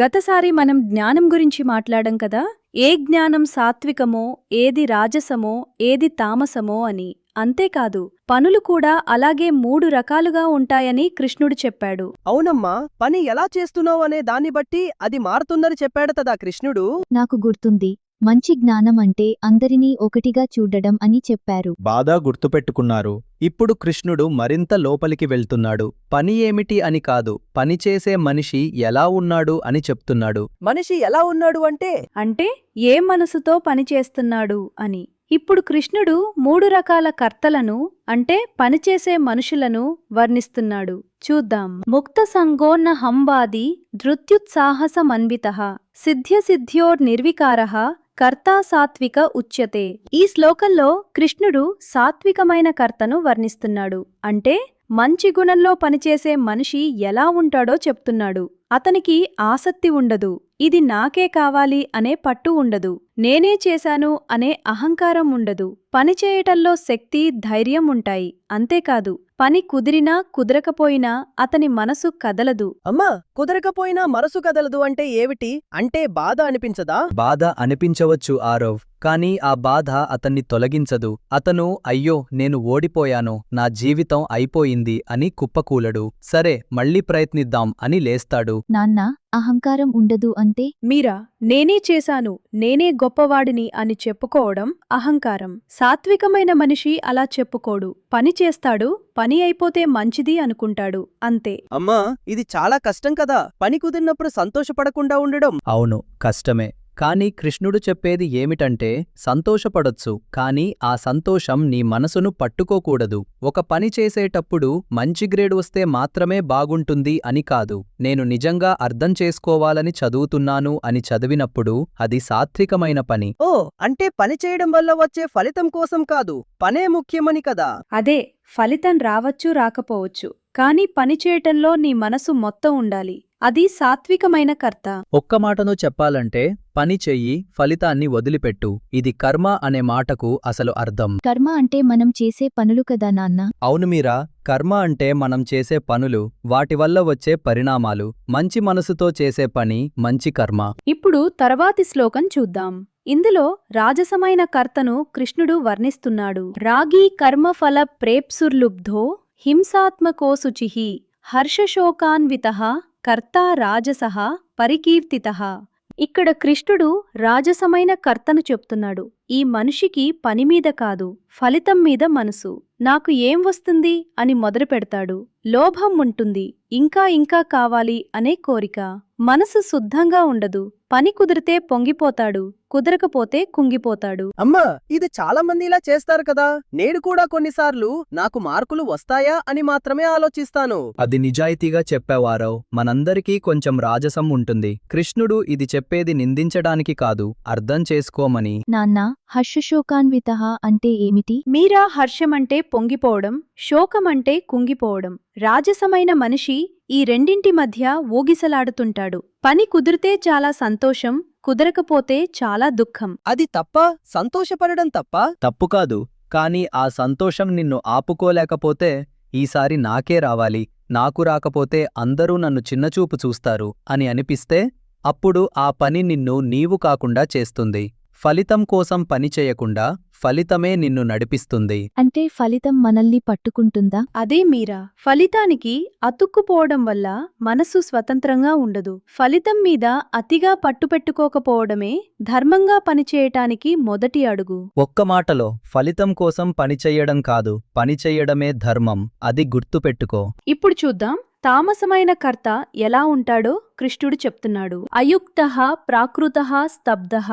గతసారి మనం జ్ఞానం గురించి మాట్లాడం కదా, ఏ జ్ఞానం సాత్వికమో, ఏది రాజసమో, ఏది తామసమో అని. అంతేకాదు, పనులు కూడా అలాగే 3 రకాలుగా ఉంటాయని కృష్ణుడు చెప్పాడు. అవునమ్మా, పని ఎలా చేస్తున్నావు అనే దాన్ని బట్టి అది మారుతుందని చెప్పాడతదా కృష్ణుడు. నాకు గుర్తుంది. మంచి జ్ఞానం అంటే అందరినీ ఒకటిగా చూడడం అని చెప్పారు. బాగా గుర్తుపెట్టుకున్నారు. ఇప్పుడు కృష్ణుడు మరింత లోపలికి వెళ్తున్నాడు. పని ఏమిటి అని కాదు, పనిచేసే మనిషి ఎలా ఉన్నాడు అని చెప్తున్నాడు. మనిషి ఎలా ఉన్నాడు అంటే ఏ మనసుతో పనిచేస్తున్నాడు అని. ఇప్పుడు కృష్ణుడు 3 రకాల కర్తలను, అంటే పనిచేసే మనుషులను వర్ణిస్తున్నాడు. చూద్దాం. ముక్త సంగోన్న హంబాది ధృత్యుత్సాహసమన్వితః సిద్ధ్యసిద్ధ్యోర్నిర్వికారః కర్తా సాత్విక ఉచ్యతే. ఈ శ్లోకంలో కృష్ణుడు సాత్వికమైన కర్తను వర్ణిస్తున్నాడు. అంటే మంచి గుణంలో పనిచేసే మనిషి ఎలా ఉంటాడో చెప్తున్నాడు. అతనికి ఆసక్తి ఉండదు, ఇది నాకే కావాలి అనే పట్టు ఉండదు, నేనే చేశాను అనే అహంకారం ఉండదు, పనిచేయటంలో శక్తి, ధైర్యం ఉంటాయి. అంతేకాదు, పని కుదిరినా కుదరకపోయినా అతని మనసు కదలదు. అమ్మా, కుదరకపోయినా మనసు కదలదు అంటే ఏమిటి? అంటే బాధ అనిపించదా? బాధ అనిపించవచ్చు ఆరవ్, కానీ ఆ బాధ అతన్ని తొలగించదు. అతను అయ్యో నేను ఓడిపోయాను, నా జీవితం అయిపోయింది అని కుప్పకూలడు. సరే మళ్ళీ ప్రయత్నిద్దాం అని లేస్తాడు. నాన్నా, అహంకారం ఉండదు అంటే? మీరా, నేనే చేశాను, నేనే గొప్పవాడిని అని చెప్పుకోవడం అహంకారం. సాత్వికమైన మనిషి అలా చెప్పుకోడు. పని చేస్తాడు, పని అయిపోతే మంచిది అనుకుంటాడు, అంతే. అమ్మా, ఇది చాలా కష్టం కదా, పని కుదిరినప్పుడు సంతోషపడకుండా ఉండడం. అవును, కష్టమే. కాని కృష్ణుడు చెప్పేది ఏమిటంటే, సంతోషపడొచ్చు, కాని ఆ సంతోషం నీ మనసును పట్టుకోకూడదు. ఒక పని చేసేటప్పుడు మంచి గ్రేడ్ వస్తే మాత్రమే బాగుంటుంది అని కాదు. నేను నిజంగా అర్థం చేసుకోవాలని చదువుతున్నాను అని చదివినప్పుడు అది సాత్వికమైన పని. ఓ, అంటే పని చేయడం వల్ల వచ్చే ఫలితం కోసం కాదు, పనే ముఖ్యమని కదా. అదే, ఫలితం రావచ్చు రాకపోవచ్చు, కాని పనిచేయటంలో నీ మనసు మొత్తం ఉండాలి. అది సాత్వికమైన కర్త. ఒక్క మాటను చెప్పాలంటే, పని చెయ్యి, ఫలితాన్ని వదిలిపెట్టు. ఇది కర్మ అనే మాటకు అసలు అర్థం. కర్మ అంటే మనం చేసే పనులు కదా నాన్నా. అవును మీరా, కర్మ అంటే మనం చేసే పనులు, వాటి వల్ల వచ్చే పరిణామాలు. మంచి మనసుతో చేసే పని మంచి కర్మ. ఇప్పుడు తర్వాతి శ్లోకం చూద్దాం. ఇందులో రాజసమైన కర్తను కృష్ణుడు వర్ణిస్తున్నాడు. రాగీ కర్మఫల ప్రేప్సుర్లుబ్ధో హింసాత్మకోసుచిః హర్షశోకాన్వితః కర్తా రాజసః పరికీర్తితః. ఇక్కడ కృష్ణుడు రాజసమైన కర్తను చెప్తున్నాడు. ఈ మనిషికి పనిమీద కాదు, ఫలితం మీద మనసు. నాకు ఏం వస్తుంది అని మొదలుపెడతాడు. లోభం ఉంటుంది, ఇంకా ఇంకా కావాలి అనే కోరిక. మనసు శుద్ధంగా ఉండదు. పని కుదిరితే పొంగిపోతాడు, కుదరకపోతే కుంగిపోతాడు. అమ్మా, ఇది చాలా మంది ఇలా చేస్తారు కదా. నేను కూడా కొన్నిసార్లు నాకు మార్కులు వస్తాయా అని మాత్రమే ఆలోచిస్తాను. అది నిజాయితీగా చెప్పేవారో, మనందరికీ కొంచెం రాజసం ఉంటుంది. కృష్ణుడు ఇది చెప్పేది నిందించడానికి కాదు, అర్థం చేసుకోమని. నాన్నా, హర్షశోకాన్వితః అంటే ఏమిటి? మీరా, హర్షమంటే పొంగిపోవడం, శోకమంటే కుంగిపోవడం. రాజసమైన మనిషి ఈ రెండింటి మధ్య ఊగిసలాడుతుంటాడు. పని కుదిరితే చాలా సంతోషం, కుదరకపోతే చాలా దుఃఖం. అది తప్ప? సంతోషపడడం తప్ప? తప్పు కాదు, కాని ఆ సంతోషం నిన్ను ఆపుకోలేకపోతే, ఈసారి నాకే రావాలి, నాకు రాకపోతే అందరూ నన్ను చిన్నచూపు చూస్తారు అని అనిపిస్తే, అప్పుడు ఆ పని నిన్ను నీవు కాకుండా చేస్తుంది. ఫలితం కోసం పని చేయకుండా ఫలితమే నిన్ను నడిపిస్తుంది. అంటే ఫలితం మనల్ని పట్టుకుంటుందా? అదే మీరా, ఫలితానికి అతుక్కుపోవడం వల్ల మనసు స్వతంత్రంగా ఉండదు. ఫలితం మీద అతిగా పట్టుపెట్టుకోకపోవడమే ధర్మంగా పనిచేయటానికి మొదటి అడుగు. ఒక్క మాటలో, ఫలితం కోసం పనిచెయ్యడం కాదు, పనిచెయ్యడమే ధర్మం. అది గుర్తుపెట్టుకో. ఇప్పుడు చూద్దాం, తామసమైన కర్త ఎలా ఉంటాడో కృష్ణుడు చెప్తున్నాడు. అయుక్తః ప్రాకృతః స్తబ్ధః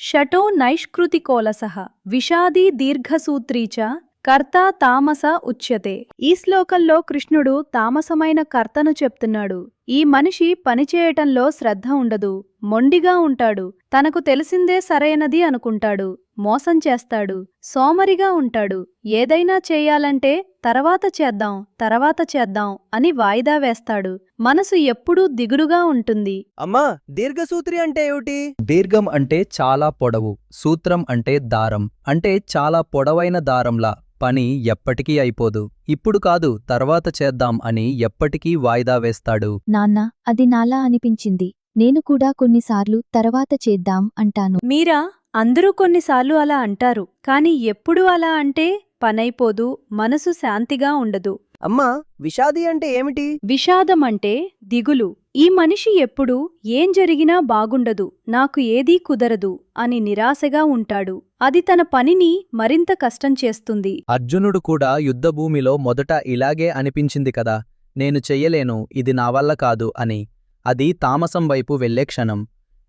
షటో నైష్కృతికోలసః విషాదీ దీర్ఘసూత్రీ చ కర్త తామస ఉచ్యతే. ఈ శ్లోకంలో కృష్ణుడు తామసమైన కర్తను చెప్తున్నాడు. ఈ మనిషి పనిచేయటంలో శ్రద్ధ ఉండదు, మొండిగా ఉంటాడు, తనకు తెలిసిందే సరైనది అనుకుంటాడు, మోసం చేస్తాడు, సోమరిగా ఉంటాడు, ఏదైనా చేయాలంటే తర్వాత చేద్దాం అని వాయిదా వేస్తాడు, మనసు ఎప్పుడూ దిగులుగా ఉంటుంది. అమ్మా, దీర్ఘసూత్రి అంటే ఏమిటి? దీర్ఘం అంటే చాలా పొడవు, సూత్రం అంటే దారం, అంటే చాలా పొడవైన దారంలా. పని ఎప్పటికీ అయిపోదు, ఇప్పుడు కాదు తర్వాత చేద్దాం అని ఎప్పటికీ వాయిదా వేస్తాడు. నాన్న, అది నాలా అనిపించింది. నేను కూడా కొన్నిసార్లు తర్వాత చేద్దాం అంటాను. మీరా, అందరూ కొన్నిసార్లు అలా అంటారు, కాని ఎప్పుడూ అలా అంటే పనైపోదు, మనసు శాంతిగా ఉండదు. అమ్మా, విషాది అంటే ఏమిటి? విషాదమంటే దిగులు. ఈ మనిషి ఎప్పుడూ ఏం జరిగినా బాగుండదు, నాకు ఏదీ కుదరదు అని నిరాశగా ఉంటాడు. అది తన పనిని మరింత కష్టం చేస్తుంది. అర్జునుడు కూడా యుద్ధభూమిలో మొదట ఇలాగే అనిపించింది కదా, నేను చెయ్యలేను, ఇది నా వల్ల కాదు అని. అది తామసం వైపు వెళ్లే క్షణం.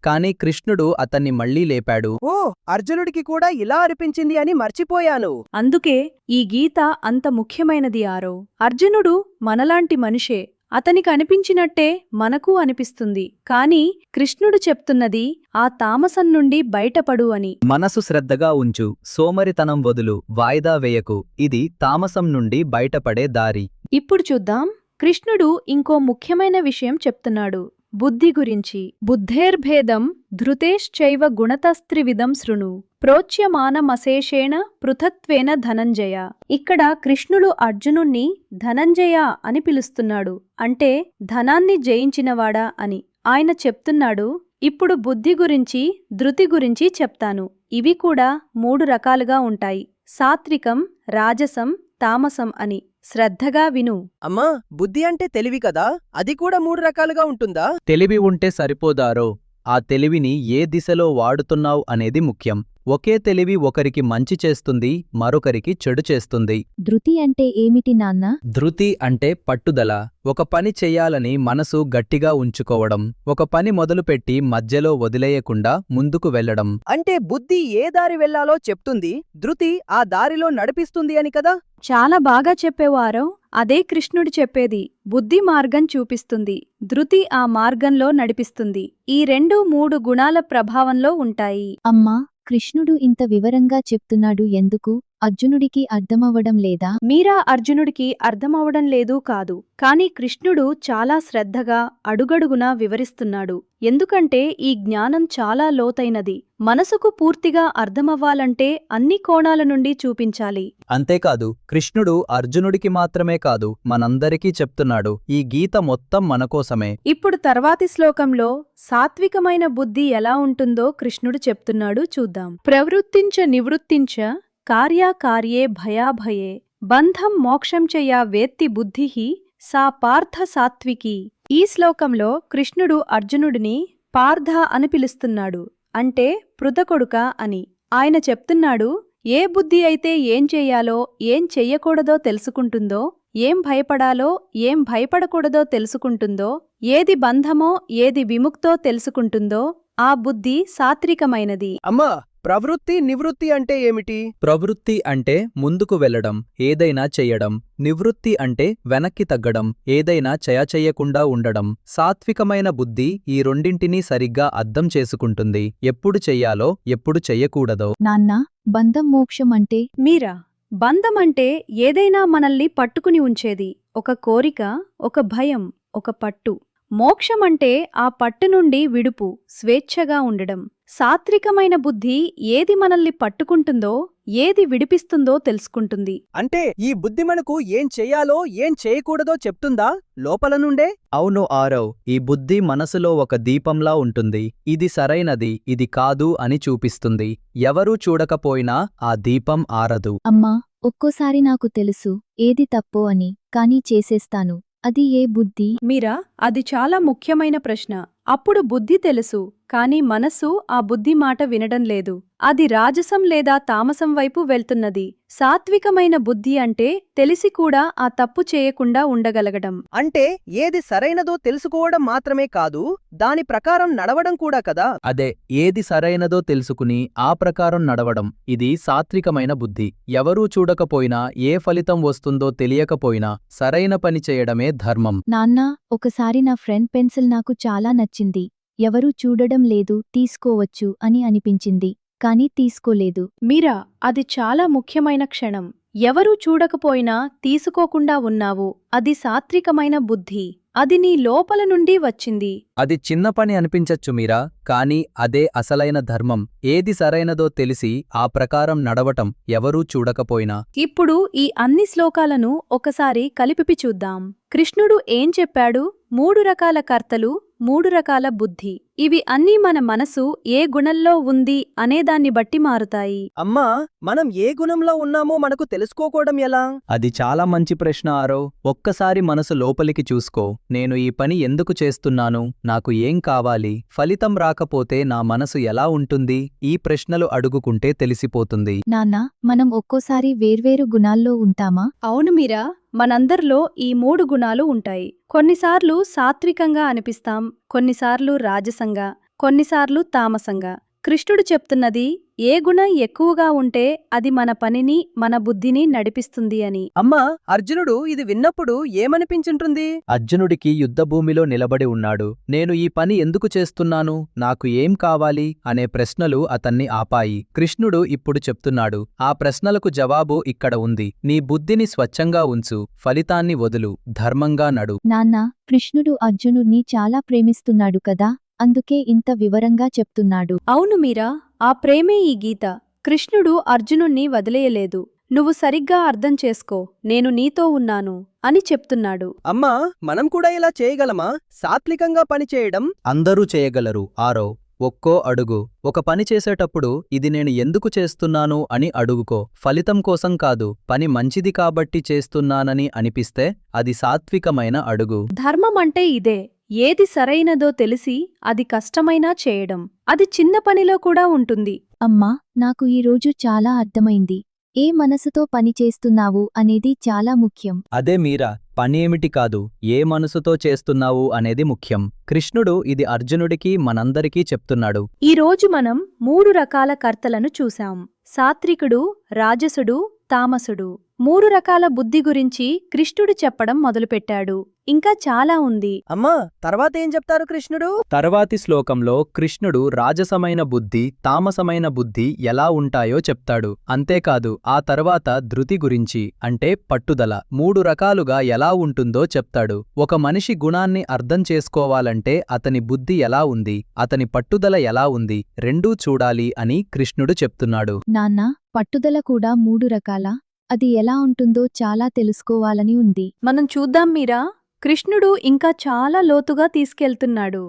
కాని కృష్ణుడు అతన్ని మళ్లీ లేపాడు. ఓ, అర్జునుడికి కూడా ఇలా అనిపించింది అని మర్చిపోయాను. అందుకే ఈ గీత అంత ముఖ్యమైనది ఆరో. అర్జునుడు మనలాంటి మనిషే, అతనికి అనిపించినట్టే మనకూ అనిపిస్తుంది. కాని కృష్ణుడు చెప్తున్నది ఆ తామసం నుండి బయటపడు అని. మనసు శ్రద్ధగా ఉంచు, సోమరితనం వదులు, వాయిదా వేయకు, ఇది తామసం నుండి బయటపడే దారి. ఇప్పుడు చూద్దాం, కృష్ణుడు ఇంకో ముఖ్యమైన విషయం చెప్తున్నాడు, బుద్ధి గురించి. బుద్ధేర్భేదం ధృతేశ్చైవ గుణతస్త్రివిధం శృణు ప్రోచ్యమానమశేషేణ పృథత్వేన ధనంజయ. ఇక్కడ కృష్ణుడు అర్జునుణ్ణి ధనంజయ అని పిలుస్తున్నాడు, అంటే ధనాన్ని జయించినవాడా అని. ఆయన చెప్తున్నాడు, ఇప్పుడు బుద్ధి గురించి, ధృతి గురించి చెప్తాను. ఇవి కూడా 3 రకాలుగా ఉంటాయి, సాత్వికం, రాజసం, తామసం అని. శ్రద్ధగా విను. అమ్మా, బుద్ధి అంటే తెలివి కదా, అది కూడా 3 రకాలుగా ఉంటుందా? తెలివి ఉంటే సరిపోదారో, ఆ తెలివిని ఏ దిశలో వాడుతున్నావ్ అనేది ముఖ్యం. ఒకే తెలివి ఒకరికి మంచి చేస్తుంది, మరొకరికి చెడు చేస్తుంది. ధృతి అంటే ఏమిటి నాన్న? ధృతి అంటే పట్టుదల. ఒక పని చెయ్యాలని మనసు గట్టిగా ఉంచుకోవడం, ఒక పని మొదలుపెట్టి మధ్యలో వదిలేయకుండా ముందుకు వెళ్లడం. అంటే బుద్ధి ఏ దారి వెళ్లాలో చెప్తుంది, ధృతి ఆ దారిలో నడిపిస్తుంది అని కదా? చాలా బాగా చెప్పేవారో. అదే కృష్ణుడు చెప్పేది, బుద్ధి మార్గం చూపిస్తుంది, ధృతి ఆ మార్గంలో నడిపిస్తుంది. ఈ 2-3 గుణాల ప్రభావంలో ఉంటాయి. అమ్మా, కృష్ణుడు ఇంత వివరంగా చెప్తున్నాడు ఎందుకు? అర్జునుడికి అర్థమవ్వడం లేదా? మీరా అర్జునుడికి అర్థమవడం లేదు కాదు, కాని కృష్ణుడు చాలా శ్రద్ధగా అడుగడుగునా వివరిస్తున్నాడు. ఎందుకంటే ఈ జ్ఞానం చాలా లోతైనది, మనసుకు పూర్తిగా అర్థమవ్వాలంటే అన్ని కోణాల నుండి చూపించాలి. అంతేకాదు, కృష్ణుడు అర్జునుడికి మాత్రమే కాదు, మనందరికీ చెప్తున్నాడు. ఈ గీత మొత్తం మనకోసమే. ఇప్పుడు తర్వాతి శ్లోకంలో సాత్వికమైన బుద్ధి ఎలా ఉంటుందో కృష్ణుడు చెప్తున్నాడు, చూద్దాం. ప్రవృత్తించ నివృత్తించ కార్యాకార్యే భయాభయే బంధం మోక్షం చ యా వేత్తి బుద్ధిః సా పార్థ సాత్వికి. ఈ శ్లోకంలో కృష్ణుడు అర్జునుడిని పార్థ అని పిలుస్తున్నాడు, అంటే పృథకొడుక అని. ఆయన చెప్తున్నాడు, ఏ బుద్ధి అయితే ఏం చెయ్యాలో ఏం చెయ్యకూడదో తెలుసుకుంటుందో, ఏం భయపడాలో ఏం భయపడకూడదో తెలుసుకుంటుందో, ఏది బంధమో ఏది విముక్తో తెలుసుకుంటుందో ఆ బుద్ధి సాత్వికమైనది. అమ్మా, ప్రవృత్తి నివృత్తి అంటే ఏమిటి? ప్రవృత్తి అంటే ముందుకు వెళ్లడం, ఏదైనా చెయ్యడం. నివృత్తి అంటే వెనక్కి తగ్గడం, ఏదైనా చెయ్యకుండా ఉండడం. సాత్వికమైన బుద్ధి ఈ రెండింటినీ సరిగ్గా అర్థం చేసుకుంటుంది, ఎప్పుడు చెయ్యాలో ఎప్పుడు చెయ్యకూడదో. నాన్న, బంధం మోక్షం అంటే? మీరా, బంధమంటే ఏదైనా మనల్ని పట్టుకుని ఉంచేది, ఒక కోరిక, ఒక భయం, ఒక పట్టు. మోక్షమంటే ఆ పట్టు నుండి విడుపు, స్వేచ్ఛగా ఉండడం. సాత్వికమైన బుద్ధి ఏది మనల్ని పట్టుకుంటుందో ఏది విడిపిస్తుందో తెలుసుకుంటుంది. అంటే ఈ బుద్ధి మనకు ఏం చెయ్యాలో ఏం చేయకూడదో చెప్తుందా లోపల నుండే? అవును ఆరవ్, ఈ బుద్ధి మనసులో ఒక దీపంలా ఉంటుంది. ఇది సరైనది, ఇది కాదు అని చూపిస్తుంది. ఎవరూ చూడకపోయినా ఆ దీపం ఆరదు. అమ్మా, ఒక్కోసారి నాకు తెలుసు ఏది తప్పో అని, కానీ చేసేస్తాను. అది ఏ బుద్ధి? మీరా, అది చాలా ముఖ్యమైన ప్రశ్న. అప్పుడు బుద్ధి తెలుసు, కాని మనస్సు ఆ బుద్ధి మాట వినడం లేదు. అది రాజసం లేదా తామసం వైపు వెళ్తున్నది. సాత్వికమైన బుద్ధి అంటే తెలిసి కూడా ఆ తప్పు చేయకుండా ఉండగలగడం. అంటే ఏది సరైనదో తెలుసుకోవడం మాత్రమే కాదు, దాని ప్రకారం నడవడం కూడా కదా? అదే, ఏది సరైనదో తెలుసుకుని ఆ ప్రకారం నడవడం. ఇది సాత్వికమైన బుద్ధి. ఎవరూ చూడకపోయినా, ఏ ఫలితం వస్తుందో తెలియకపోయినా సరైన పని చేయడమే ధర్మం. నాన్నా, ఒకసారి ఒకసారి నా ఫ్రెండ్ పెన్సిల్ నాకు చాలా నచ్చింది. ఎవరూ చూడడం లేదు, తీసుకోవచ్చు అని అనిపించింది, కానీ తీసుకోలేదు. మీరా, అది చాలా ముఖ్యమైన క్షణం. ఎవరూ చూడకపోయినా తీసుకోకుండా ఉన్నావు. అది సాత్వికమైన బుద్ధి. అది నీ లోపల నుండి వచ్చింది. అది చిన్న పని అనిపించచ్చు మీరా, కానీ అదే అసలైన ధర్మం. ఏది సరైనదో తెలిసి ఆ ప్రకారం నడవటం, ఎవరూ చూడకపోయినా. ఇప్పుడు ఈ అన్ని శ్లోకాలను ఒకసారి కలిపి చూద్దాం. కృష్ణుడు ఏం చెప్పాడు? 3 రకాల కర్తలు, 3 రకాల బుద్ధి. ఇవి అన్నీ మన మనసు ఏ గుణంలో ఉంది అనేదాన్ని బట్టి మారుతాయి. అమ్మా, మనం ఏ గుణంలో ఉన్నామో మనకు తెలుసుకోవడం ఎలా? అది చాలా మంచి ప్రశ్న ఆరో. ఒక్కసారి మనసు లోపలికి చూసుకో. నేను ఈ పని ఎందుకు చేస్తున్నాను? నాకు ఏం కావాలి? ఫలితం రాకపోతే నా మనసు ఎలా ఉంటుంది? ఈ ప్రశ్నలు అడుగుకుంటే తెలిసిపోతుంది. నాన్నా, మనం ఒక్కోసారి వేర్వేరు గుణాల్లో ఉంటామా? అవును మీరా, మనందరిలో ఈ 3 గుణాలు ఉంటాయి. కొన్నిసార్లు సాత్వికంగా అనిపిస్తాం, కొన్నిసార్లు రాజసంగా, కొన్నిసార్లు తామసంగా. కృష్ణుడు చెప్తున్నది, ఏ గుణం ఎక్కువగా ఉంటే అది మన పనిని, మన బుద్ధిని నడిపిస్తుంది అని. అమ్మా, అర్జునుడు ఇది విన్నప్పుడు ఏమనిపించుంటుంది? అర్జునుడికి యుద్ధభూమిలో నిలబడి ఉన్నాడు. నేను ఈ పని ఎందుకు చేస్తున్నాను? నాకు ఏం కావాలి? అనే ప్రశ్నలు అతన్ని ఆపాయి. కృష్ణుడు ఇప్పుడు చెప్తున్నాడు, ఆ ప్రశ్నలకు జవాబు ఇక్కడ ఉంది. నీ బుద్ధిని స్వచ్ఛంగా ఉంచు, ఫలితాన్ని వదులు, ధర్మంగా నడు. నాన్నా, కృష్ణుడు అర్జునుడిని చాలా ప్రేమిస్తున్నాడు కదా, అందుకే ఇంత వివరంగా చెప్తున్నాడు. అవును మీరా, ఆ ప్రేమే ఈ గీత. కృష్ణుడు అర్జునుణ్ణి వదిలేయలేదు. నువ్వు సరిగ్గా అర్థం చేసుకో, నేను నీతో ఉన్నాను అని చెప్తున్నాడు. అమ్మా, మనం కూడా ఇలా చేయగలమా? సాత్వికంగా పనిచేయడం అందరూ చేయగలరు ఆరో. ఒక్కో అడుగు. ఒక పని చేసేటప్పుడు ఇది నేను ఎందుకు చేస్తున్నాను అని అడుగుకో. ఫలితం కోసం కాదు, పని మంచిది కాబట్టి చేస్తున్నానని అనిపిస్తే అది సాత్వికమైన అడుగు. ధర్మం అంటే ఇదే. ఏది సరైనదో తెలిసి అది కష్టమైనా చేయడం. అది చిన్న పనిలో కూడా ఉంటుంది. అమ్మా, నాకు ఈ రోజు చాలా అర్థమైంది. ఏ మనసుతో పని చేస్తున్నావు అనేది చాలా ముఖ్యం. అదే మీరా, పని ఏమిటి కాదు, ఏ మనసుతో చేస్తున్నావు అనేది ముఖ్యం. కృష్ణుడు ఇది అర్జునుడికి, మనందరికీ చెప్తున్నాడు. ఈరోజు మనం 3 రకాల కర్తలను చూశాం. సాత్వికుడు, రాజసుడు, తామసుడు. 3 రకాల బుద్ధి గురించి కృష్ణుడు చెప్పడం మొదలుపెట్టాడు. ఇంకా చాలా ఉంది. అమ్మా, తర్వాత ఏం చెప్తారు కృష్ణుడు? తర్వాతి శ్లోకంలో కృష్ణుడు రాజసమైన బుద్ధి, తామసమైన బుద్ధి ఎలా ఉంటాయో చెప్తాడు. అంతేకాదు, ఆ తర్వాత ధృతి గురించి, అంటే పట్టుదల, 3 రకాలుగా ఎలా ఉంటుందో చెప్తాడు. ఒక మనిషి గుణాన్ని అర్థం చేసుకోవాలంటే అతని బుద్ధి ఎలా ఉంది, అతని పట్టుదల ఎలా ఉంది, రెండూ చూడాలి అని కృష్ణుడు చెప్తున్నాడు. నాన్నా, పట్టుదల కూడా 3 రకాలా? అది ఎలా ఉంటుందో చాలా తెలుసుకోవాలని ఉంది. మనం చూద్దాం మీరా. కృష్ణుడు ఇంకా చాలా లోతుగా తీసుకెళ్తున్నాడు.